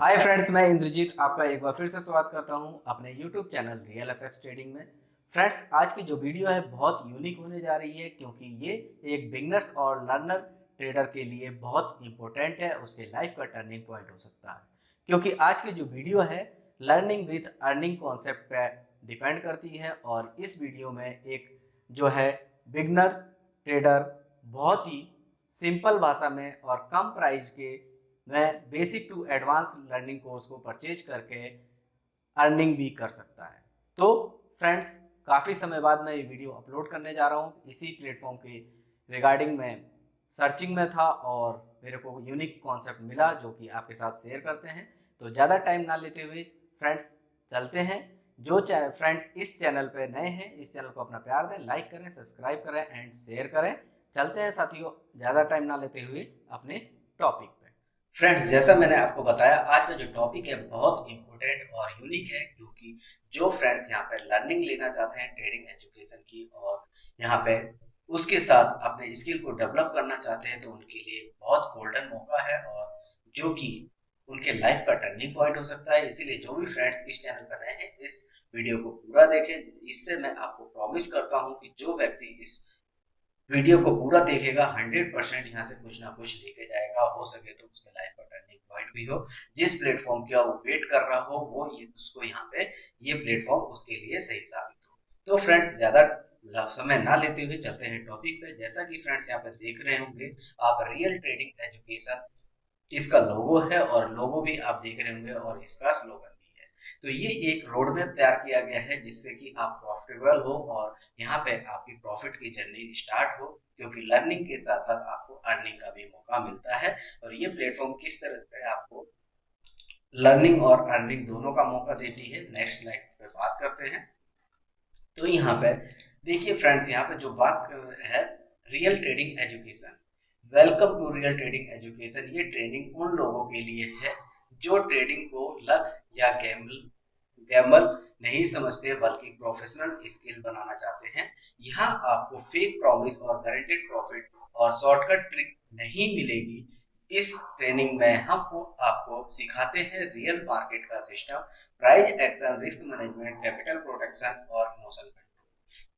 Hi friends, मैं इंद्रजीत आपका एक बार फिर से स्वागत करता हूं अपने YouTube channel real FX trading में। फ्रेंड्स, आज की जो वीडियो है बहुत यूनिक होने जा रही है क्योंकि ये एक बिगनर्स और लर्नर ट्रेडर के लिए बहुत इंपॉर्टेंट है, उसके लाइफ का टर्निंग पॉइंट हो सकता है। क्योंकि आज की जो वीडियो है लर्निंग विथ अर्निंग कॉन्सेप्ट पे डिपेंड करती है और इस वीडियो में एक जो है बिगनर्स ट्रेडर बहुत ही सिंपल भाषा में और कम प्राइस के मैं basic to advance learning course को परचेज करके अर्निंग भी कर सकता है। तो फ्रेंड्स, काफ़ी समय बाद मैं ये वीडियो अपलोड करने जा रहा हूँ। इसी प्लेटफॉर्म के रिगार्डिंग मैं सर्चिंग में था और मेरे को यूनिक कॉन्सेप्ट मिला जो कि आपके साथ शेयर करते हैं। तो ज़्यादा टाइम ना लेते हुए फ्रेंड्स चलते हैं। जो फ्रेंड्स इस चैनल पे नए हैं, इस चैनल को अपना प्यार दें, लाइक करें, सब्सक्राइब करें एंड शेयर करें। चलते हैं साथियों, ज़्यादा टाइम ना लेते हुए अपने टॉपिक पे। फ्रेंड्स, जैसा मैंने आपको बताया, आज का जो टॉपिक है बहुत इंपॉर्टेंट और यूनिक है क्योंकि जो फ्रेंड्स यहाँ पे लर्निंग लेना चाहते हैं ट्रेडिंग एजुकेशन की और यहाँ पे उसके साथ अपने स्किल को डेवलप करना चाहते हैं तो उनके लिए बहुत गोल्डन मौका है और जो कि उनके लाइफ का टर्निंग पॉइंट हो सकता है। इसीलिए जो भी फ्रेंड्स इस चैनल पर नए हैं इस वीडियो को पूरा देखें। इससे मैं आपको प्रॉमिस करता हूँ कि जो व्यक्ति इस वीडियो को पूरा देखेगा 100% यहाँ से कुछ ना कुछ लेके जाएगा। हो सके तो उसके लाइफ का टर्निंग पॉइंट भी हो, जिस प्लेटफॉर्म का वो वेट कर रहा हो वो ये उसको यहाँ पे ये प्लेटफॉर्म उसके लिए सही साबित हो। तो फ्रेंड्स, ज्यादा समय ना लेते हुए चलते हैं टॉपिक पे। जैसा कि फ्रेंड्स यहाँ पे देख रहे होंगे आप, रियल ट्रेडिंग एजुकेशन इसका लोगो है और लोगो भी आप देख रहे होंगे और इसका स्लोगन भी है। तो ये एक रोड मैप तैयार किया गया है जिससे कि आप प्रॉफिटेबल हो और यहाँ पे आपकी प्रॉफिट की जर्नी स्टार्ट हो, क्योंकि लर्निंग के साथ साथ आपको अर्निंग का भी मौका मिलता है। और ये प्लेटफॉर्म किस तरह से आपको लर्निंग और अर्निंग दोनों का मौका देती है, नेक्स्ट स्लाइड पे बात करते हैं। तो यहाँ पे देखिए फ्रेंड्स, यहाँ पे जो बात है real trading education. Welcome to real trading education. ये ट्रेनिंग उन लोगों के लिए है जो ट्रेडिंग को लक या गैम्बल नहीं समझते बल्कि प्रोफेशनल स्किल बनाना चाहते हैं। यहाँ आपको फेक प्रॉमिस और गारंटेड प्रॉफिट और शॉर्टकट ट्रिक नहीं मिलेगी। इस ट्रेनिंग में हम आपको सिखाते हैं रियल मार्केट का system, price action, risk management, capital protection और इमोशन कंट्रोल।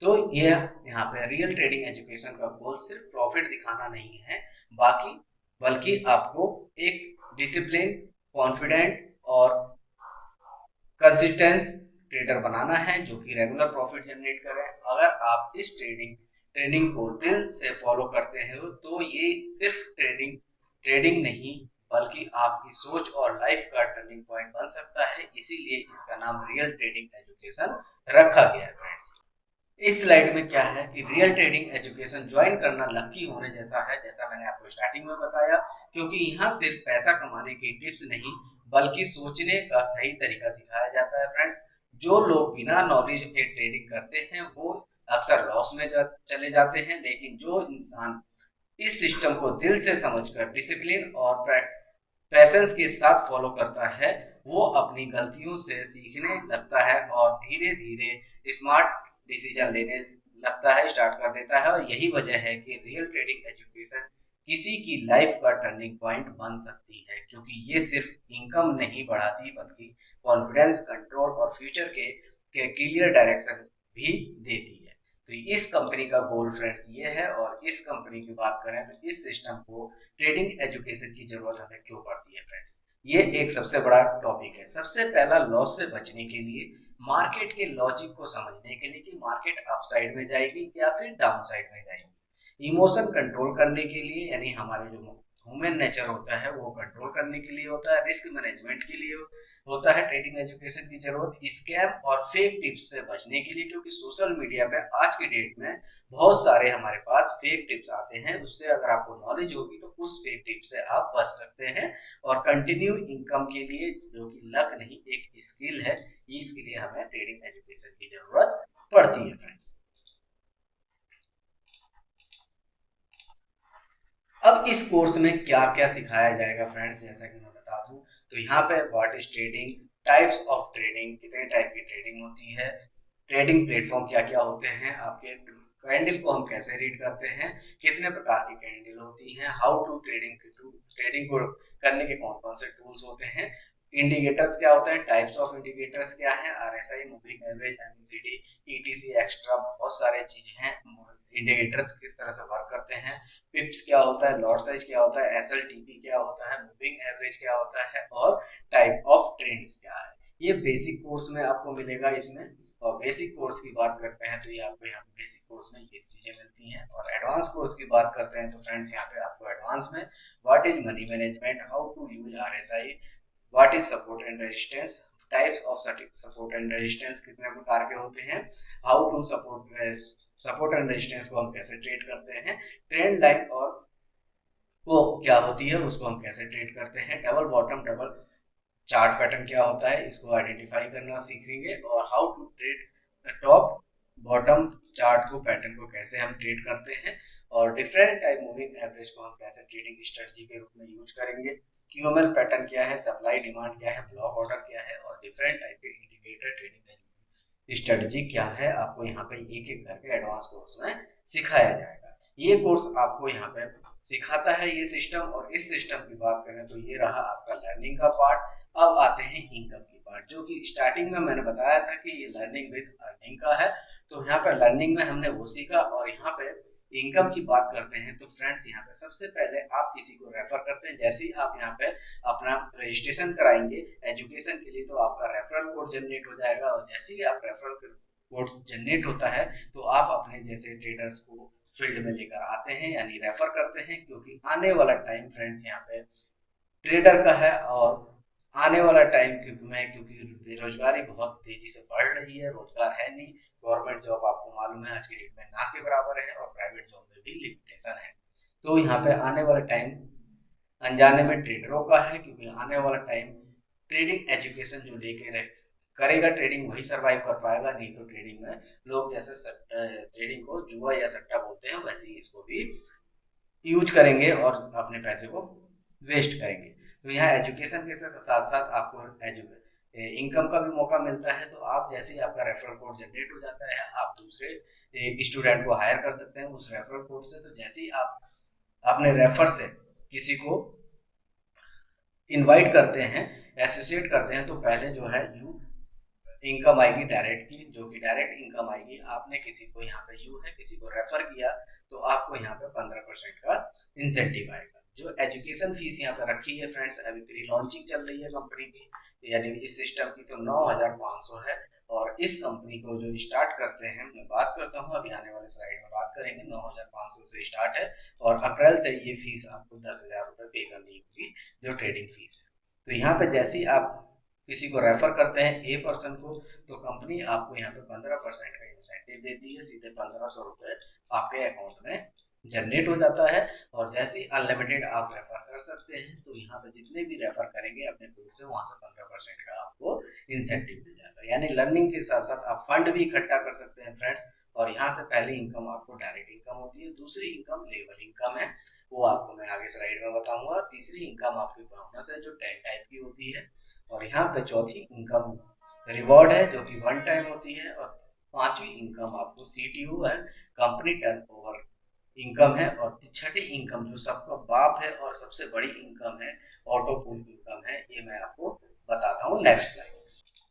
तो ये यहाँ पे रियल ट्रेडिंग एजुकेशन का गोल सिर्फ प्रॉफिट दिखाना नहीं है बाकी बल्कि आपको एक डिसिप्लिन, कॉन्फिडेंट और कंसिस्टेंस ट्रेडर बनाना है जो कि रेगुलर प्रॉफिट जनरेट करे। अगर आप इस ट्रेनिंग को दिल से फॉलो करते हैं तो ये सिर्फ ट्रेडिंग ट्रेडिंग नहीं बल्कि आपकी सोच और लाइफ का टर्निंग पॉइंट बन सकता है। इसीलिए इसका नाम रियल ट्रेडिंग एजुकेशन रखा गया है। फ्रेंड्स, इस स्लाइड में क्या है कि रियल ट्रेडिंग एजुकेशन ज्वाइन करना लकी होने जैसा है, जैसा मैंने आपको स्टार्टिंग में बताया, क्योंकि यहाँ सिर्फ पैसा कमाने की टिप्स नहीं बल्कि सोचने का सही तरीका सिखाया जाता है। फ्रेंड्स, जो लोग बिना नॉलेज के ट्रेडिंग करते हैं वो अक्सर लॉस में चले जाते हैं, लेकिन जो इंसान इस सिस्टम को दिल से समझकर डिसिप्लिन और पैशंस के साथ फॉलो करता है वो अपनी गलतियों से सीखने लगता है और धीरे धीरे स्मार्ट डिसीजन लेने लगता है, स्टार्ट कर देता है। और यही वजह है कि रियल ट्रेडिंग एजुकेशन किसी की लाइफ का टर्निंग पॉइंट बन सकती है, क्योंकि ये सिर्फ इनकम नहीं बढ़ाती बल्कि कॉन्फिडेंस, कंट्रोल और फ्यूचर के क्लियर डायरेक्शन भी देती है। तो इस कंपनी का गोल फ्रेंड्स ये है। और इस कंपनी की बात करें तो इस सिस्टम को ट्रेडिंग एजुकेशन की जरूरत हमें क्यों पड़ती है फ्रेंड्स, ये एक सबसे बड़ा टॉपिक है। सबसे पहला, लॉस से बचने के लिए, मार्केट के लॉजिक को समझने के लिए कि मार्केट अपसाइड में जाएगी या फिर डाउन साइड में जाएगी, इमोशन कंट्रोल करने के लिए, यानी हमारे जो ह्यूमन नेचर होता है वो कंट्रोल करने के लिए होता है, रिस्क मैनेजमेंट के लिए होता है ट्रेडिंग एजुकेशन की जरूरत, स्कैम और फेक टिप्स से बचने के लिए, क्योंकि सोशल मीडिया पे आज की डेट में बहुत सारे हमारे पास फेक टिप्स आते हैं। उससे अगर आपको नॉलेज होगी तो उस फेक टिप से आप बच सकते हैं। और कंटिन्यू इनकम के लिए, जो कि लक नहीं एक स्किल है, इसके लिए हमें ट्रेडिंग एजुकेशन की जरूरत पड़ती है। फ्रेंड्स, अब इस कोर्स में क्या क्या सिखाया जाएगा फ्रेंड्स, जैसा कि मैं बता दूं तो यहाँ पे what is trading, types of trading, कितने टाइप की ट्रेडिंग होती है, ट्रेडिंग प्लेटफॉर्म क्या क्या होते हैं, आपके कैंडल को हम कैसे रीड करते हैं, कितने प्रकार की कैंडल होती हैं, हाउ टू ट्रेडिंग को करने के कौन कौन से टूल्स होते हैं, इंडिकेटर्स क्या होते हैं, टाइप्स ऑफ इंडिकेटर्स क्या है, RSI, moving average, MACD, etc, extra, बहुत सारे चीजें हैं। इंडिकेटर्स किस तरह से वर्क करते हैं, पिप्स क्या होता है, लॉट साइज क्या होता है, एसएलटीपी क्या होता है, मूविंग एवरेज क्या होता है, और टाइप ऑफ ट्रेंड्स क्या है, ये बेसिक कोर्स में आपको मिलेगा इसमें। और बेसिक कोर्स की बात करते हैं तो ये आपको यहाँ पे बेसिक कोर्स में ये चीजें मिलती हैं। और एडवांस कोर्स की बात करते हैं तो फ्रेंड्स यहाँ पे आपको एडवांस में what is money management, how to use RSI, what is support and resistance, types of support and resistance कितने प्रकार के होते हैं, how to support and resistance को हम कैसे ट्रेड करते हैं, ट्रेंड लाइन और वो क्या होती है उसको हम कैसे ट्रेड करते हैं, double bottom double chart pattern क्या होता है इसको आइडेंटिफाई करना सीखेंगे, और how to trade top bottom chart को पैटर्न को कैसे हम ट्रेड करते हैं, और डिफरेंट टाइप मूविंग एवरेज को हम कैसे ट्रेडिंग स्ट्रेटजी के रूप में यूज करेंगे, क्यूएमएल पैटर्न क्या है, सप्लाई डिमांड क्या है, ब्लॉक ऑर्डर क्या है, और डिफरेंट टाइप के इंडिकेटर ट्रेडिंग स्ट्रेटजी क्या है, आपको यहाँ पे एक एक करके एडवांस कोर्स में सिखाया जाएगा। ये कोर्स आपको यहाँ पे सिखाता है ये सिस्टम, और इस सिस्टम की बात करें तो ये रहा आपका लर्निंग का पार्ट। अब आते हैं इनकम की पार्ट, जो कि स्टार्टिंग में मैंने बताया था कि ये लर्निंग विद अर्निंग का है। तो यहाँ पे लर्निंग में हमने वो सीखा, और यहाँ पे इनकम की बात करते हैं तो फ्रेंड्स यहाँ पे सबसे पहले आप किसी को रेफर करते हैं। जैसे ही आप यहाँ पे अपना रजिस्ट्रेशन कराएंगे एजुकेशन के लिए तो आपका रेफरल कोड जनरेट हो जाएगा, और जैसे ही आप रेफरल कोड जनरेट होता है तो आप अपने जैसे ट्रेडर्स को फील्ड में लेकर आते हैं यानी रेफर करते हैं, क्योंकि आने वाला टाइम फ्रेंड्स यहाँ पे ट्रेडर का है, और आने वाला टाइम क्योंकि बेरोजगारी बहुत तेजी से बढ़ रही है, रोजगार है नहीं, गवर्नमेंट जॉब आपको मालूम है आज की डेट में ना के बराबर है, और प्राइवेट जॉब में भी लिमिटेशन है। तो यहाँ पे आने वाला टाइम अनजाने में ट्रेडरों का है, क्योंकि आने वाला टाइम ट्रेडिंग एजुकेशन जो लेके करेगा ट्रेडिंग वही सरवाइव कर पाएगा, नहीं तो ट्रेडिंग में लोग जैसे ट्रेडिंग को जुआ या सट्टा बोलते हैं वैसे ही इसको भी यूज करेंगे और अपने पैसे को वेस्ट करेंगे। तो यहाँ एजुकेशन के साथ साथ आपको इनकम का भी मौका मिलता है। तो आप जैसे ही आपका रेफरल कोड जनरेट हो जाता है आप दूसरे स्टूडेंट को हायर कर सकते हैं उस रेफरल कोड से। तो जैसे ही आप अपने रेफर से किसी को इनवाइट करते हैं, एसोसिएट करते हैं, तो पहले जो है यू इनकम आएगी डायरेक्ट की, जो कि डायरेक्ट इनकम आएगी। आपने किसी को यहाँ पे यू है किसी को रेफर किया तो आपको यहाँ पे 15% का इंसेंटिव आएगा। जो एजुकेशन फीस यहाँ पे रखी है फ्रेंड्स, अभी प्री लॉन्चिंग चल रही है कंपनी की, यानी इस सिस्टम की तो 9,500 है। और इस कंपनी को जो स्टार्ट करते हैं, मैं बात करता हूँ अभी आने वाले स्लाइड में बात करेंगे, 9,500 से स्टार्ट है, और अप्रैल से ये फीस आपको 10,000 रुपये पे करनी होगी जो ट्रेडिंग फीस है। तो यहाँ पे जैसे ही आप किसी को रेफर करते हैं ए पर्सन को, तो कंपनी आपको यहाँ पे 15% का इंसेंटिव देती है, सीधे 1,500 रुपये आपके अकाउंट में जनरेट हो जाता है। और जैसे ही अनलिमिटेड आप रेफर कर सकते हैं, तो यहाँ पे जितने भी रेफर करेंगे अपने कोड से वहां से 15% का आपको इंसेंटिव मिल जाएगा। यानी लर्निंग के साथ साथ आप फंड भी इकट्ठा कर सकते हैं फ्रेंड्स। और यहाँ से पहली इनकम आपको डायरेक्ट इनकम होती है, दूसरी इनकम लेवल इनकम है, वो आपको मैं आगे स्लाइड में बताऊंगा। तीसरी इनकम आपकी बोनस है जो 10 टाइप की होती है, और यहाँ पे चौथी इनकम रिवॉर्ड है जो कि 1 टाइम होती है, और पांचवी इनकम आपको सीटीओ है, कंपनी टर्नओवर इनकम है, और छठी इनकम जो सबका बाप है और सबसे बड़ी इनकम है ऑटो पूल इनकम है, ये मैं आपको बताता हूँ नेक्स्ट स्लाइड।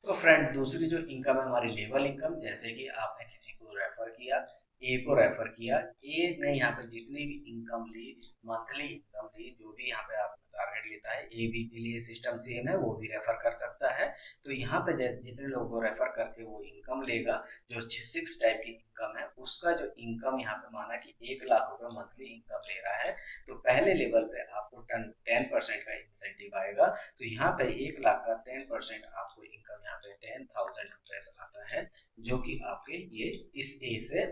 तो फ्रेंड दूसरी जो इनकम है हमारी लेवल इनकम, जैसे कि आपने किसी को रेफर किया, ए को रेफर किया, ए ने यहाँ पे जितनी भी इनकम ली, मंथली इनकम ली, जो भी यहाँ पे आप टारगेट लेता है, ए बी के लिए सिस्टम सेम है, वो भी रेफर कर सकता है। तो यहाँ पे जितने लोगों को रेफर करके वो इनकम लेगा, जो 6 टाइप की इनकम है, उसका जो इनकम यहाँ पे माना कि 1,00,000 रुपए मंथली इनकम ले रहा है, तो पहले लेवल पे आपको 10% का इंसेंटिव आएगा। तो यहाँ पे 1,00,000 का 10% आपको इनकम यहाँ पे 10,000 रुपए आता है, जो कि आपके ये इस ए से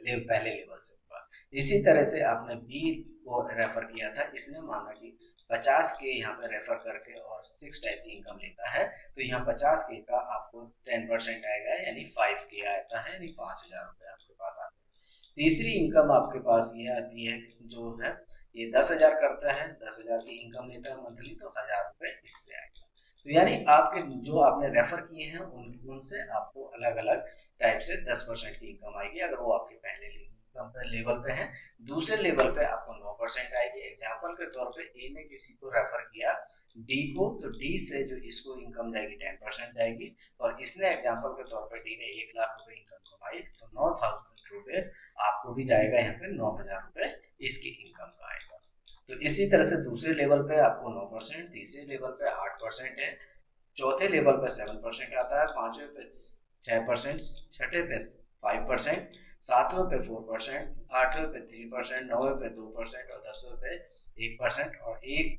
पहले लेवल से होगा। इसी तरह से आपने बी को रेफर किया था, इसने माना कि 50 के यहाँ पे रेफर करके और 6 टाइप की इनकम लेता है, तो यहाँ 50 के का आपको 10% आएगा, यानी 5 के आता है, यानी 5,000 रुपये आपके पास आते हैं। तीसरी इनकम आपके पास ये आती है जो है ये 10,000 करता है, 10,000 की इनकम लेता है मंथली, तो 1,000 रुपये इससे आएगा। तो यानी आपके जो आपने रेफर किए हैं उनसे आपको अलग अलग टाइप से 10% की इनकम आएगी, अगर वो आपके पहले इनकम पे लेवल पे हैं। दूसरे लेवल पे आपको 9% आएगी। एग्जाम्पल के तौर पे ए ने किसी को रेफर किया डी को, तो डी से जो इसको इनकम जाएगी 10% जाएगी, और इसने एग्जाम्पल के तौर पे डी ने 1,00,000 रुपए इनकम कमाई, तो 9,000 रुपीज आपको भी जाएगा यहाँ पे 9,000 रुपए इसकी इनकम का आएगा। तो इसी तरह से दूसरे लेवल पे आपको 9%, तीसरे लेवल पे 8% है, चौथे लेवल पे 7% आता है, पांचवें पे 6%, छठे पे 5%, सातवें पे 4%, आठवें पे 3%, नौवें पे 2% और 10वें पे 1%, और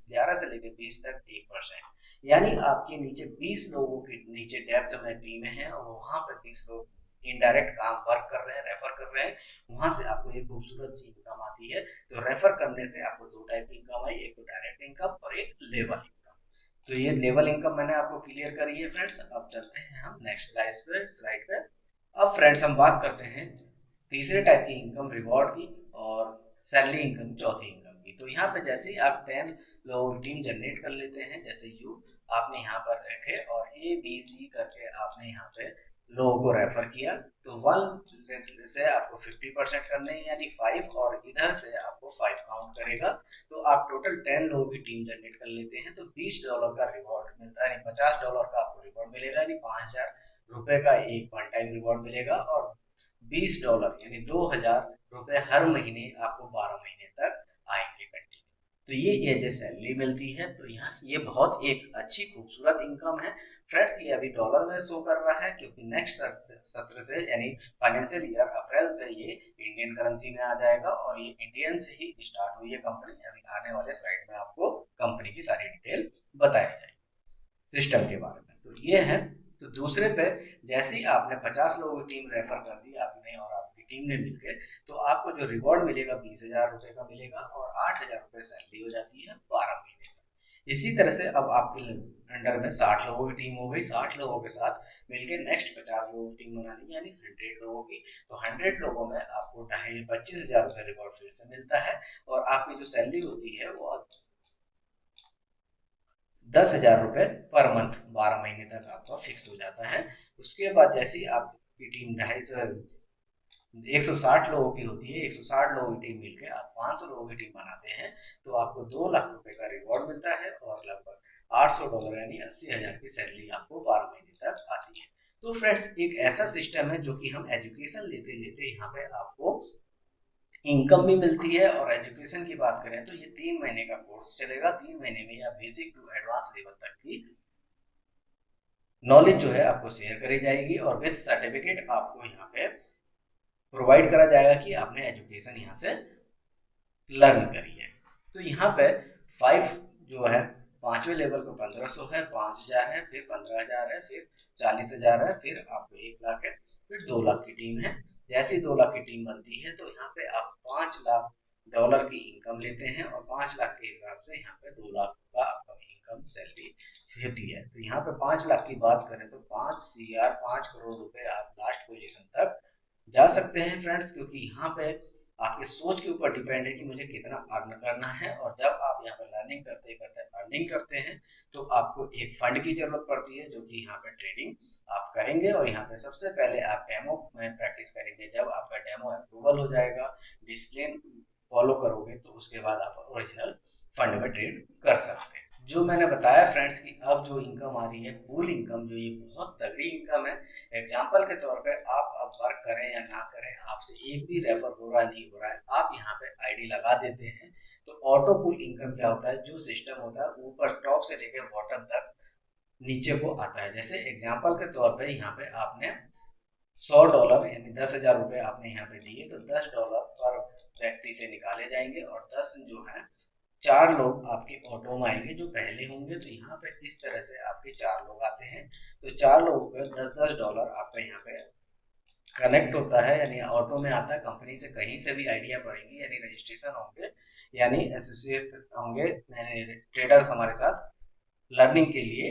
11 से लेकर 20 तक 1%। यानी आपके नीचे 20 लोगों के नीचे डेप्थ में टीमें हैं और वहां पर 20 लोग इनडायरेक्ट काम वर्क कर रहे हैं, रेफर कर रहे हैं, वहां से आपको एक खूबसूरत सी इनकम आती है। तो रेफर करने से आपको दो टाइप की इनकम आई, एक तो डायरेक्ट इनकम और एक लेवल इनकम। तो ये लेवल इनकम मैंने आपको क्लियर करी है फ्रेंड्स। अब चलते हैं हम नेक्स्ट स्लाइड पे। अब फ्रेंड्स हम बात करते हैं तीसरे टाइप की इनकम, रिवॉर्ड की, और सैलरी इनकम चौथी इनकम की। तो यहाँ पे जैसे ही आप 10 लोगों की टीम जनरेट कर लेते हैं, जैसे यू आपने यहाँ पर रखे और ए बी सी करके आपने यहाँ पे लोगों को रेफर किया, तो 1 से आपको 50% करने हैं, यानी 5, और इधर से आपको 5 काउंट करेगा। तो आप टोटल 10 लोगों की टीम जनरेट कर लेते हैं, तो $20 का रिवॉर्ड मिलता है, यानी $50 का आपको रिवॉर्ड मिलेगा, यानी 5,000 रुपए का एक वन टाइम रिवॉर्ड मिलेगा, और $20 यानी 2,000 रुपए हर महीने आपको 12 महीने तक आएंगे कंटिन्यू। तो ये एज ए सैलरी मिलती है। तो यहाँ ये बहुत एक अच्छी खूबसूरत इनकम है फ्रेंड्स। ये अभी डॉलर में शो कर रहा है, क्योंकि नेक्स्ट सत्र से यानी फाइनेंशियल ईयर अप्रैल से ये इंडियन करेंसी में आ जाएगा, और ये इंडियन से ही स्टार्ट हुई है कंपनी। अभी आने वाले स्लाइड में आपको कंपनी की सारी डिटेल बताई जाएगी सिस्टम के बारे में। तो ये है। तो दूसरे पे जैसे ही आपने 50 लोगों की टीम रेफर कर दी आपने और आपकी टीम ने मिलकर, तो आपको जो रिवॉर्ड मिलेगा 20,000 रुपए का मिलेगा, और 8,000 रुपए सैलरी हो जाती है 12 महीने तक। इसी तरह से अब आपके अंडर में 60 लोगों की टीम हो गई। 60 लोगों के साथ मिलकर नेक्स्ट 50 लोगों की टीम बनानी, यानी 100 लोगों की। तो 100 लोगों में आपको 25,000 रुपए रिवॉर्ड फिर से मिलता है, और आपकी जो सैलरी होती है वो 10,000 रुपए पर मंथ 12 महीने तक आपका फिक्स हो जाता है। उसके बाद जैसे ही आपकी टीम 160 लोगों की होती है, 160 लोगों की टीम मिलकर आप 500 लोगों की टीम बनाते हैं, तो आपको 2 लाख रुपए का रिवॉर्ड मिलता है, और लगभग $800 यानी 80,000 की सैलरी आपको 12 महीने तक आती है। तो फ्रेंड्स एक ऐसा सिस्टम है जो कि हम एजुकेशन लेते लेते यहाँ पे आपको इनकम भी मिलती है। और एजुकेशन की बात करें तो ये 3 महीने का कोर्स चलेगा। 3 महीने में या बेसिक टू एडवांस लेवल तक की नॉलेज जो है आपको शेयर करी जाएगी, और विद सर्टिफिकेट आपको यहाँ पे प्रोवाइड करा जाएगा कि आपने एजुकेशन यहाँ से लर्न करी है। तो यहाँ पे 5 जो है 5वें लेवल पे 1,500 है, 5,000 है, फिर 15,000 है, फिर 40,000 है, फिर आपको 1 लाख है, फिर 2 लाख की टीम है। जैसे ही 2 लाख की टीम बनती है तो यहाँ पे आप $5,00,000 की इनकम लेते हैं, और 5 लाख के हिसाब से यहाँ पे 2 लाख का आपका इनकम सैलरी होती है। तो यहाँ पे 5 लाख की बात करें तो 5 करोड़ रुपए आप लास्ट पोजीशन तक जा सकते हैं फ्रेंड्स, क्योंकि यहाँ पे आपके सोच के ऊपर डिपेंड है कि मुझे कितना अर्न करना है। और जब आप यहाँ पे लर्निंग करते करते अर्निंग करते हैं तो आपको एक फंड की जरूरत पड़ती है, जो कि यहाँ पे ट्रेडिंग आप करेंगे। और यहाँ पे सबसे पहले आप डेमो में प्रैक्टिस करेंगे। जब आपका डेमो अप्रूवल हो जाएगा, डिसिप्लिन फॉलो करोगे, तो उसके बाद आप ओरिजिनल फंड में ट्रेड कर सकते हैं। जो मैंने बताया फ्रेंड्स कि अब जो इनकम आ रही है पूल इनकम, जो ये बहुत तगड़ी इनकम है। एग्जांपल के तौर पे आप अब वर्क करें या ना करें, आपसे एक भी रेफर हो रहा नहीं हो रहा है, आप यहाँ पे आईडी लगा देते हैं, तो ऑटो पूल इनकम क्या होता है, जो सिस्टम होता है ऊपर टॉप से लेकर बॉटम तक नीचे को आता है। जैसे एग्जाम्पल के तौर पर यहाँ पे आपने $100 यानी 10,000 रुपए आपने यहाँ पे दिए, तो $10 पर व्यक्ति से निकाले जाएंगे, और 10 जो है 4 लोग आपके ऑटो में आएंगे जो पहले होंगे। तो यहाँ पे इस तरह से आपके 4 लोग आते हैं, तो 4 लोगों का $10 आपका यहाँ पे कनेक्ट होता है, यानी ऑटो में आता है। कंपनी से कहीं से भी आइडिया पड़ेंगी, यानी रजिस्ट्रेशन होंगे, यानी एसोसिएट होंगे, ट्रेडर्स हमारे साथ लर्निंग के लिए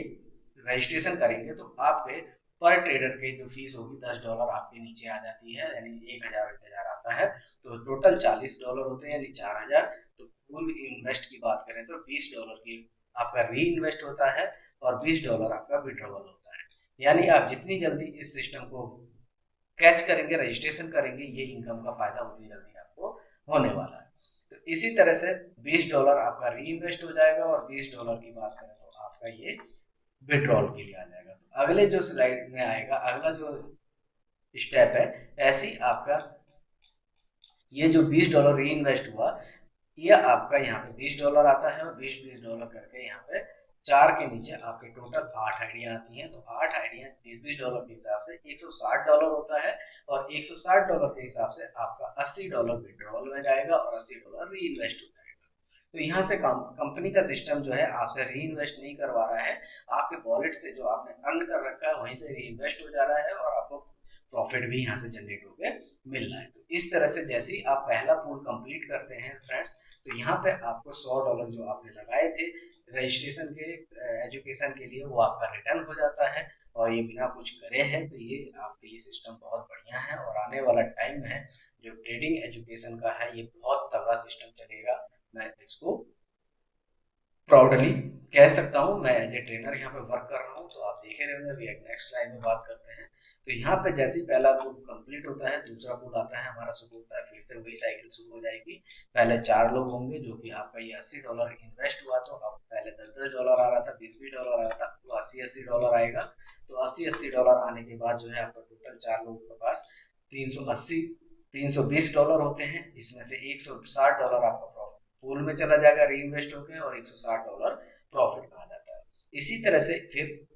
रजिस्ट्रेशन करेंगे, तो आपके पर ट्रेडर की जो फीस होगी $10 आपके नीचे आ जाती है, यानी 1,000 आता है। तो टोटल $40 होते हैं, यानी 4,000। तो फुल इन्वेस्ट की बात करें तो $20 की आपका री इन्वेस्ट होता है, और $20 आपका विड्रॉवल होता है। यानी आप जितनी जल्दी इस सिस्टम को कैच करेंगे, रजिस्ट्रेशन करेंगे, ये इनकम का फायदा उतनी जल्दी होने वाला है। तो इसी तरह से $20 आपका री इन्वेस्ट हो जाएगा, और $20 की बात करें तो आपका ये विड्रॉल के लिए आ जाएगा। तो अगले जो स्लाइड में आएगा, अगला जो स्टेप है, ऐसे ही आपका ये जो $20 री इन्वेस्ट हुआ, ये आपका यहाँ पे $20 आता है, और 20-20 करके यहाँ पे 4 के नीचे आपके टोटल 8 आइडिया आती हैं। तो 8 आइडिया $20 के हिसाब से $160 होता है, और $160 के हिसाब से आपका $80 विड्रॉल में जाएगा और $80 री इन्वेस्ट हो जाएगा। तो यहाँ से कंपनी का सिस्टम जो है आपसे री इन्वेस्ट नहीं करवा रहा है, आपके वॉलेट से जो आपने अर्न कर रखा है वहीं से री इन्वेस्ट हो जा रहा है, और आपको प्रॉफिट भी यहाँ से जनरेट होके मिल रहा है। तो इस तरह से जैसे ही आप पहला पूल कंप्लीट करते हैं फ्रेंड्स, तो यहाँ पे आपको $100 जो आपने लगाए थे रजिस्ट्रेशन के एजुकेशन के लिए, वो आपका रिटर्न हो जाता है, और ये बिना कुछ करे हैं। तो ये आपके लिए सिस्टम बहुत बढ़िया है, और आने वाला टाइम है जो ट्रेडिंग एजुकेशन का है, ये बहुत तगड़ा सिस्टम चलेगा। मैं इसको प्राउडली कह सकता हूँ, मैं एज ए ट्रेनर यहाँ पे वर्क कर रहा हूँ। तो आप देखे रहेंगे, अभी एक नेक्स्ट स्लाइड में बात करते हैं। तो यहाँ पे जैसे ही पहला पूल कंप्लीट होता है, दूसरा पूल आता है हमारा, शुरू होता है, फिर से वही साइकिल शुरू हो जाएगी। पहले 4 लोग होंगे, जो कि आपका ये $80 इन्वेस्ट हुआ, तो अब पहले $10-10 आ रहा था, $20-20 आ रहा था, तो $80-80 आएगा। तो $80-80 आने के बाद जो है आपका टोटल 4 लोगों के पास $320 होते हैं, जिसमें से $160 आपका पूल में चला जाएगा री इन्वेस्ट होकर, और $160 प्रॉफिट में आ जाता है। इसी तरह से फिर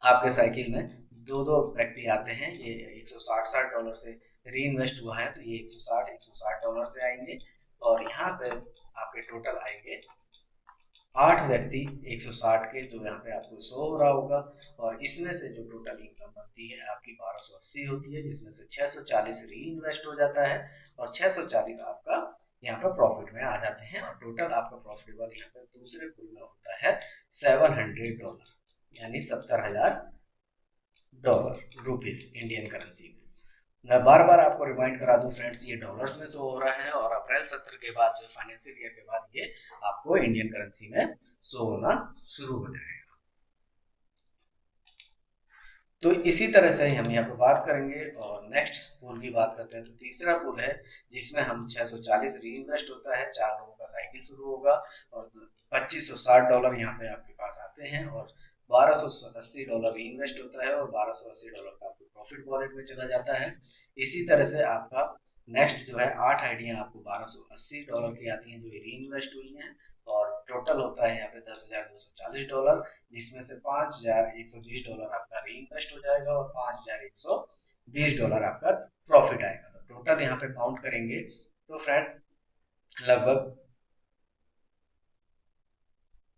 आपके साइकिल में दो दो व्यक्ति आते हैं, ये $160 से री इन्वेस्ट हुआ है, तो ये $160 से आएंगे, और यहाँ पे आपके टोटल आएंगे 8 व्यक्ति 160 के, जो यहाँ पे आपको शो हो रहा होगा। और इसमें से जो टोटल इनकम बनती है आपकी 1280 होती है, जिसमें से 640 री इन्वेस्ट हो जाता है, और 640 आपका यहाँ पर प्रॉफिट में आ जाते हैं, और टोटल आपका प्रॉफिटेबल यहाँ पे दूसरे पूल में होता है $700, यानी $70,000 इंडियन करेंसी में। मैं बार बार आपको रिमाइंड करा दूं फ्रेंड्स, ये डॉलर्स में शो हो रहा है, और अप्रैल 17 के बाद जो फाइनेंशियल ईयर के बाद ये आपको इंडियन करेंसी में शो होना शुरू हो जाएगा। तो इसी तरह से हम यहाँ पे बात करेंगे, और नेक्स्ट पूल की बात करते हैं। तो तीसरा पूल है जिसमें हम 640 री इन्वेस्ट होता है, 4 लोगों का साइकिल शुरू होगा, और $2560 यहाँ पे आपके पास आते हैं, और $1280 री इन्वेस्ट होता है, और $1280 का आपको प्रॉफिट वॉलेट में चला जाता है। इसी तरह से आपका नेक्स्ट जो है 8 आइडिया आपको $1280 की आती हैं, जो री इन्वेस्ट हुई हैं, और टोटल होता है यहाँ पे $10,240, जिसमें से $5,120 आपका री इन्वेस्ट हो जाएगा, और $5,120 आपका प्रॉफिट आएगा। तो टोटल यहाँ पे काउंट करेंगे तो फ्रेंड लगभग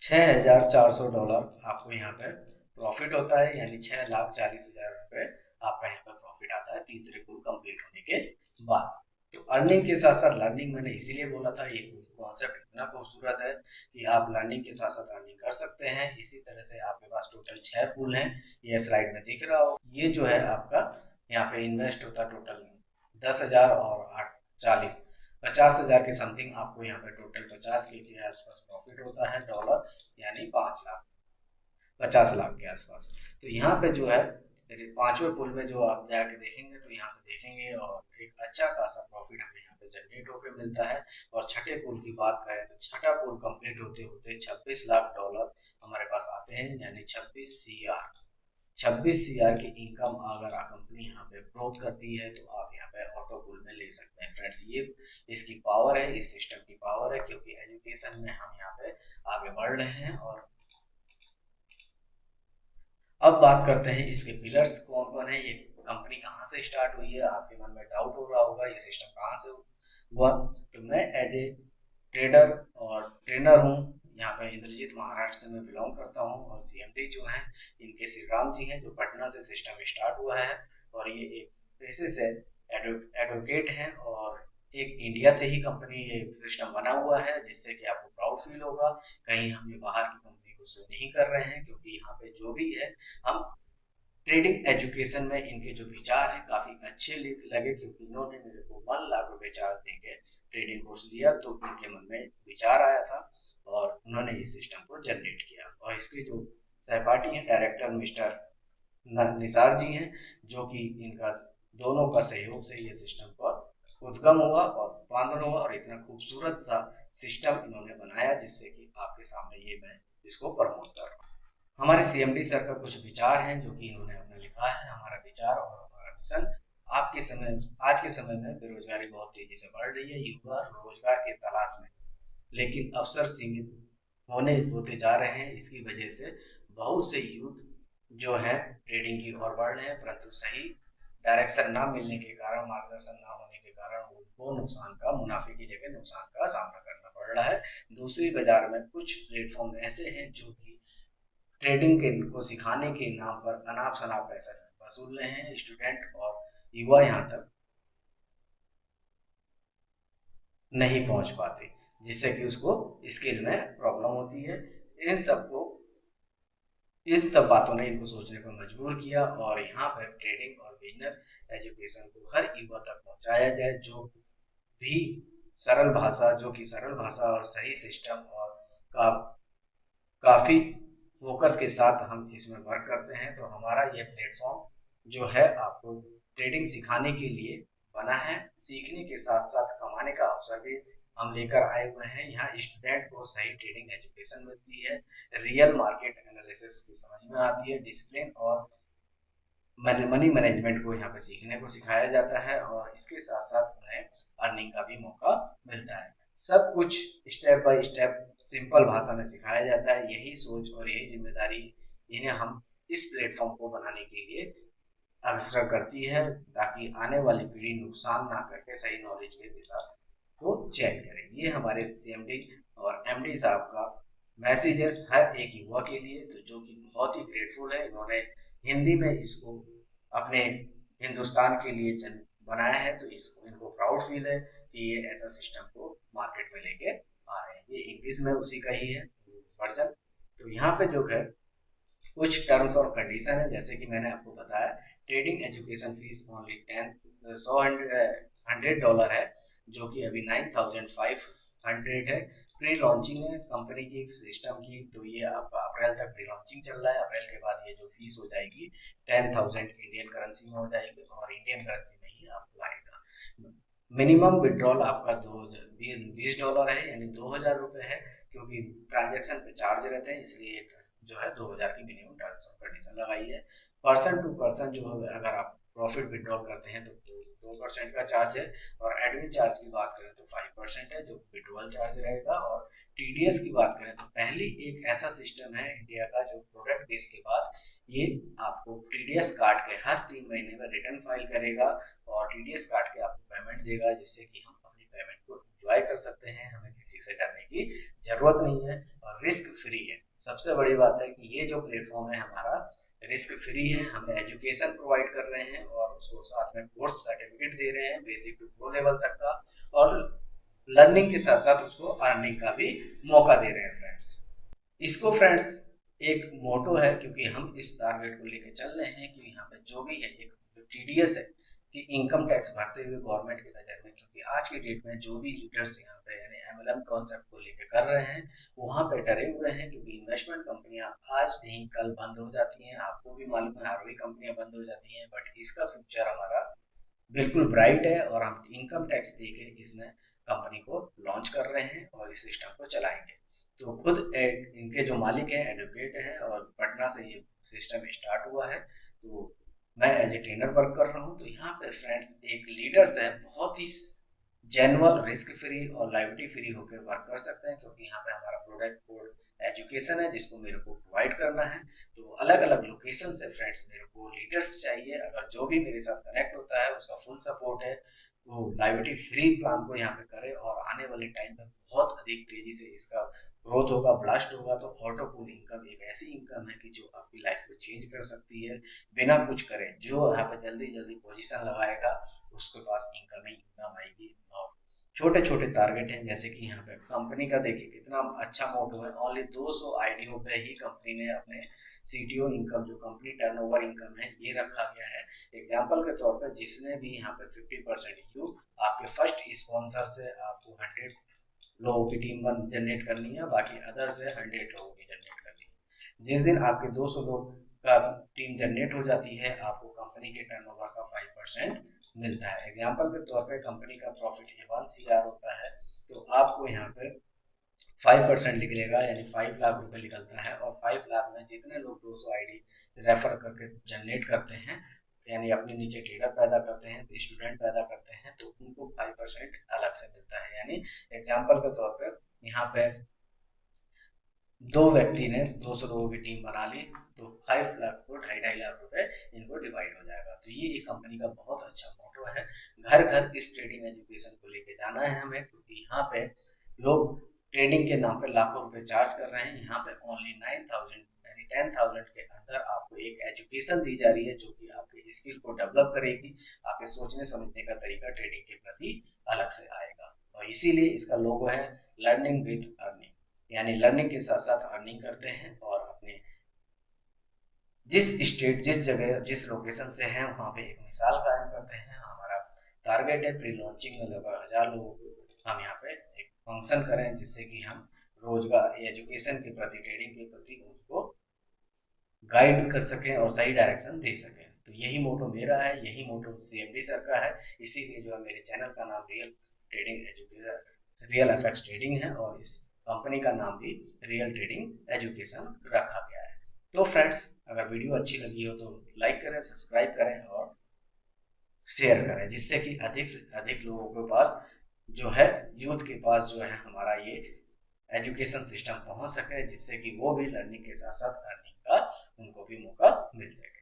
$6,400 आपको यहाँ पे प्रॉफिट होता है, यानी $6,40,000 आपका यहाँ पे प्रॉफिट आता है तीसरे पूल कंप्लीट होने के बाद। तो अर्निंग के साथ साथ लर्निंग, मैंने इसीलिए बोला था ये कॉन्सेप्ट इतना खूबसूरत है कि आप लर्निंग के साथ साथ अर्निंग कर सकते हैं। इसी तरह से आपके पास टोटल 6 पूल हैं, ये स्लाइड में दिख रहा हो। ये जो है आपका यहाँ पे इन्वेस्ट होता है टोटल 10,000 और 840 50,000 के समथिंग आपको यहाँ पे टोटल 50 के आसपास प्रॉफिट होता है डॉलर, यानी 5 लाख 50 लाख के आसपास। तो यहाँ पे जो है पांचवें पुल में जो आप जाके देखेंगे तो यहाँ पे देखेंगे, और एक अच्छा खासा प्रॉफिट हमें यहाँ पे जनरेट होकर मिलता है। और छठे पुल की बात करें तो छठा पुल कंप्लीट होते होते $26 लाख हमारे पास आते हैं, यानी 26 CR की इनकम अगर कंपनी यहाँ पे ग्रोथ करती है, तो आप यहाँ पे ऑटो पुल में ले सकते हैं फ्रेंड्स। ये इसकी पावर है, इस सिस्टम की पावर है, क्योंकि एजुकेशन में हम यहाँ पे आगे बढ़ रहे हैं। और अब बात करते हैं इसके पिलर्स कौन कौन है, ये कंपनी कहाँ से स्टार्ट हुई है। आपके मन में डाउट हो रहा होगा ये सिस्टम कहाँ से हुआ। तो मैं एज ए ट्रेडर और ट्रेनर हूँ, यहाँ पे इंद्रजीत महाराष्ट्र से मैं बिलोंग करता हूँ, और CMD जो हैं इनके श्री राम जी हैं, जो पटना से सिस्टम स्टार्ट हुआ है। और ये एक पेशे से एडवोकेट हैं, और एक इंडिया से ही कंपनी ये सिस्टम बना हुआ है, जिससे कि आपको प्राउड फील होगा। कहीं हम ये बाहर की कंपनी को शो नहीं कर रहे हैं, क्योंकि यहाँ पे जो भी है हम ट्रेडिंग एजुकेशन में इनके जो विचार हैं काफी अच्छे लगे, क्योंकि इन्होंने मेरे को 1 लाख रुपए चार्ज देके ट्रेडिंग कोर्स लिया, तो इनके मन में विचार आया था और उन्होंने इस सिस्टम को जनरेट किया। और इसके जो सहपाठी हैं डायरेक्टर मिस्टर निसार जी हैं, जो कि इनका दोनों का सहयोग से ये सिस्टम पर उद्गम हुआ और रूपांतरण हुआ और इतना खूबसूरत सा सिस्टम इन्होंने बनाया जिससे कि आपके सामने ये मैं इसको प्रमोट कर रहा हूँ। हमारे सीएमडी सर का कुछ विचार हैं जो कि इन्होंने अपना लिखा है। हमारा विचार और हमारा मिशन, आज के समय में बेरोजगारी बहुत तेजी से बढ़ रही है। युवा रोजगार की तलाश में, लेकिन अवसर सीमित होते जा रहे हैं। इसकी वजह से बहुत से यूथ जो है ट्रेडिंग की ओर बढ़ रहे हैं, परंतु सही डायरेक्शन ना मिलने के कारण, मार्गदर्शन ना होने के कारण उनको मुनाफे की जगह नुकसान का सामना करना पड़ रहा है। दूसरी बाजार में कुछ प्लेटफॉर्म ऐसे हैं जो कि ट्रेडिंग के को सिखाने के नाम पर अनाप शनाप पैसा वसूल रहे हैं। स्टूडेंट और युवा यहाँ तक नहीं पहुंच पाते, जिससे कि उसको स्किल में प्रॉब्लम होती है। इन सब बातों ने इनको सोचने पर मजबूर किया और यहाँ पर ट्रेडिंग और बिजनेस एजुकेशन को हर युवा तक पहुंचाया जाए, जो कि सरल भाषा और सही सिस्टम और का काफी फोकस के साथ हम इसमें वर्क करते हैं। तो हमारा ये प्लेटफॉर्म जो है आपको ट्रेडिंग सिखाने के लिए बना है। सीखने के साथ साथ कमाने का अवसर भी हम लेकर आए हुए हैं। यहाँ स्टूडेंट को सही ट्रेडिंग एजुकेशन मिलती है, रियल मार्केट एनालिसिस की समझ में आती है, डिसिप्लिन और मनी मैनेजमेंट को यहाँ पे सीखने को सिखाया जाता है और इसके साथ साथ उन्हें अर्निंग का भी मौका मिलता है। सब कुछ स्टेप बाय स्टेप सिंपल भाषा में सिखाया जाता है। यही सोच और यही जिम्मेदारी इन्हें हम इस प्लेटफॉर्म को बनाने के लिए अग्रसर करती है, ताकि आने वाली पीढ़ी नुकसान ना करके सही नॉलेज के दिशा को चयन करें। ये हमारे सीएमडी और एमडी साहब का मैसेज है हर एक युवा के लिए, तो जो कि बहुत ही ग्रेटफुल है। इन्होंने हिंदी में इसको अपने हिंदुस्तान के लिए बनाया है, तो इसको इनको प्राउड फील है कि ये ऐसा सिस्टम को मार्केट में लेके आ रहे हैं। ये इंग्लिश में उसी का ही है वर्जन। तो यहाँ पे जो है कुछ टर्म्स और कंडीशन है, जैसे कि मैंने आपको बताया, ट्रेडिंग एजुकेशन फीस ओनली $100 है, जो कि अभी 9,500 है। प्री लॉन्चिंग है कंपनी की सिस्टम की, तो ये आपका अप्रैल तक प्री लॉन्चिंग चल रहा है। अप्रैल के बाद ये जो फीस हो जाएगी 10,000 इंडियन करेंसी में हो जाएगी और इंडियन करेंसी में ही आपको आएगा। मिनिमम विड्रॉल आपका $20 है, यानी 2,000 रुपये है, क्योंकि ट्रांजेक्शन पे चार्ज रहते हैं, इसलिए जो है 2,000 की मिनिमम टर्म्स और कंडीशन लगाई है। पर्सन टू पर्सन जो है, अगर आप प्रॉफिट विड्रॉल करते हैं तो 2% का चार्ज है, और एडमिन चार्ज की बात करें तो 5% है जो विड्रॉल चार्ज रहेगा। और टीडीएस की बात करें तो पहली एक ऐसा सिस्टम है इंडिया का जो प्रोडक्ट बेस के बाद ये आपको टीडीएस काट के हर 3 महीने में रिटर्न फाइल करेगा और टीडीएस काट के आपको पेमेंट देगा, जिससे कि हम अपनी पेमेंट को एंजॉय कर सकते हैं। हमें किसी से डरने की जरूरत नहीं है और रिस्क फ्री है। सबसे बड़ी बात है कि ये जो प्लेटफॉर्म है हमारा रिस्क फ्री है। हमें एजुकेशन प्रोवाइड कर रहे हैं और उसको साथ में कोर्स सर्टिफिकेट दे रहे हैं, बेसिक टू प्रो लेवल तक का, और लर्निंग के साथ साथ उसको अर्निंग का भी मौका दे रहे हैं फ्रेंड्स। इसको फ्रेंड्स एक मोटो है, क्योंकि हम इस टारगेट को लेकर चल रहे हैं कि यहाँ पे जो भी है एक टीडीएस है कि इनकम टैक्स भरते हुए गवर्नमेंट की नज़र में, क्योंकि आज की डेट में जो भी लीडर्स यहाँ पे यानी एमएलएम कॉन्सेप्ट को लेकर कर रहे हैं वहाँ पे डरे हुए हैं, क्योंकि इन्वेस्टमेंट कंपनियां आज नहीं कल बंद हो जाती हैं। आपको भी मालूम है आरओई कंपनियां बंद हो जाती हैं, बट इसका फ्यूचर हमारा बिल्कुल ब्राइट है और हम इनकम टैक्स दे के इसमें कंपनी को लॉन्च कर रहे हैं और इस सिस्टम को चलाएंगे। तो खुद इनके जो मालिक हैं एडवोकेट हैं और पटना से ये सिस्टम स्टार्ट हुआ है, तो मैं एज ए ट्रेनर वर्क कर रहा हूँ। तो यहाँ पे फ्रेंड्स एक लीडर्स है बहुत ही जेन्युइन, रिस्क फ्री और लाइबिलिटी फ्री होकर वर्क कर सकते हैं, क्योंकि यहाँ पे हमारा प्रोडक्ट कोड एजुकेशन है जिसको मेरे को प्रोवाइड करना है। तो अलग अलग लोकेशन से फ्रेंड्स मेरे को लीडर्स चाहिए, अगर जो भी मेरे साथ कनेक्ट होता है उसका फुल सपोर्ट है, तो लाइबिलिटी फ्री प्लान को यहाँ पे करे और आने वाले टाइम में बहुत अधिक तेजी से इसका ग्रोथ होगा, ब्लास्ट होगा। तो ऑटो पूल इनकम एक ऐसी इनकम है कि जो आपकी लाइफ को चेंज कर सकती है बिना कुछ करे। जो यहाँ पे जल्दी जल्दी पोजीशन लगाएगा उसके पास इनकम ही इनकम आएगी। और छोटे छोटे टारगेट हैं, जैसे कि यहाँ पे कंपनी का देखिए कितना अच्छा मोटो है, ओनली 200 आईडीओ पे ही कंपनी ने अपने सीटीओ इनकम जो कंपनी टर्नओवर इनकम है ये रखा गया है। एग्जांपल के तौर पे जिसने भी यहाँ पे 50% यू आपके फर्स्ट स्पॉन्सर से आपको 100 लोगों की टीम जनरेट करनी है, बाकी अदर से 100 लोगों की जनरेट करनी है। जिस दिन आपके 200 लोग का टीम जनरेट हो जाती है आपको कंपनी के टर्नओवर का 5% मिलता है। एग्जाम्पल के तौर पे कंपनी का प्रॉफिट 1 CR होता है, तो आपको यहाँ पे 5% निकलेगा, यानी 5 लाख रुपए निकलता है। और 5 लाख में जितने लोग 200 आईडी रेफर करके जनरेट करते हैं, यानी अपने नीचे ट्रेडर पैदा करते हैं, स्टूडेंट पैदा करते हैं, तो उनको 5% अलग से मिलता है। यानी एग्जाम्पल के तौर पे यहाँ पे 2 व्यक्ति ने 200 लोगों की टीम बना ली, तो 5 लाख को 2.5 लाख रुपए इनको डिवाइड हो जाएगा। तो ये एक कंपनी का बहुत अच्छा मोटो है, घर घर इस ट्रेडिंग एजुकेशन को लेके जाना है हमें, क्योंकि यहाँ पे लोग ट्रेडिंग के नाम पे लाखों रुपए चार्ज कर रहे हैं। यहाँ पे ओनली 9,000 यानी 10,000 के अंदर आपको एक एजुकेशन दी जा रही है, जो कि आपके स्किल को डेवलप करेगी, आपके सोचने समझने का तरीका ट्रेडिंग के प्रति अलग से आएगा। और इसीलिए इसका लोगो है लर्निंग विद अर्निंग, यानी लर्निंग के साथ साथ अर्निंग करते हैं, और अपने जिस स्टेट, जिस जगह, जिस लोकेशन से हैं वहाँ पे एक मिसाल कायम करते हैं। हमारा टारगेट है प्री लॉन्चिंग में लगभग 1000 लोगों को हम यहाँ पे एक फंक्शन करें, जिससे कि हम रोजगार, एजुकेशन के प्रति, ट्रेडिंग के प्रति उनको गाइड कर सकें और सही डायरेक्शन दे सकें। तो यही मोटो मेरा है, यही मोटो CMD सर का है। इसीलिए जो है मेरे चैनल का नाम रियल एफएक्स ट्रेडिंग है, और इस कंपनी का नाम भी रियल ट्रेडिंग एजुकेशन रखा गया है। तो फ्रेंड्स, अगर वीडियो अच्छी लगी हो तो लाइक करें, सब्सक्राइब करें और शेयर करें, जिससे कि अधिक से अधिक लोगों के पास जो है, यूथ के पास जो है, हमारा ये एजुकेशन सिस्टम पहुंच सके, जिससे कि वो भी लर्निंग के साथ साथ अर्निंग का उनको भी मौका मिल सके।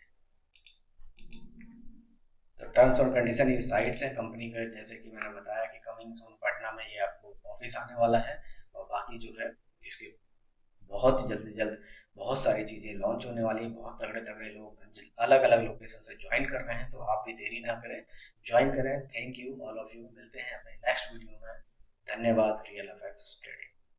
तो टर्म्स और कंडीशन ये साइट्स हैं कंपनी का, जैसे कि मैंने बताया कि कमिंग सून पटना में ये आपको ऑफिस आने वाला है, और बाकी जो है इसके बहुत जल्द जल्द बहुत सारी चीज़ें लॉन्च होने वाली है। बहुत तगड़े तगड़े लोग अलग अलग लोकेशन से ज्वाइन कर रहे हैं, तो आप भी देरी ना करें, ज्वाइन करें। Thank you all of you, मिलते हैं अपने नेक्स्ट वीडियो में। धन्यवाद। Real FX trading.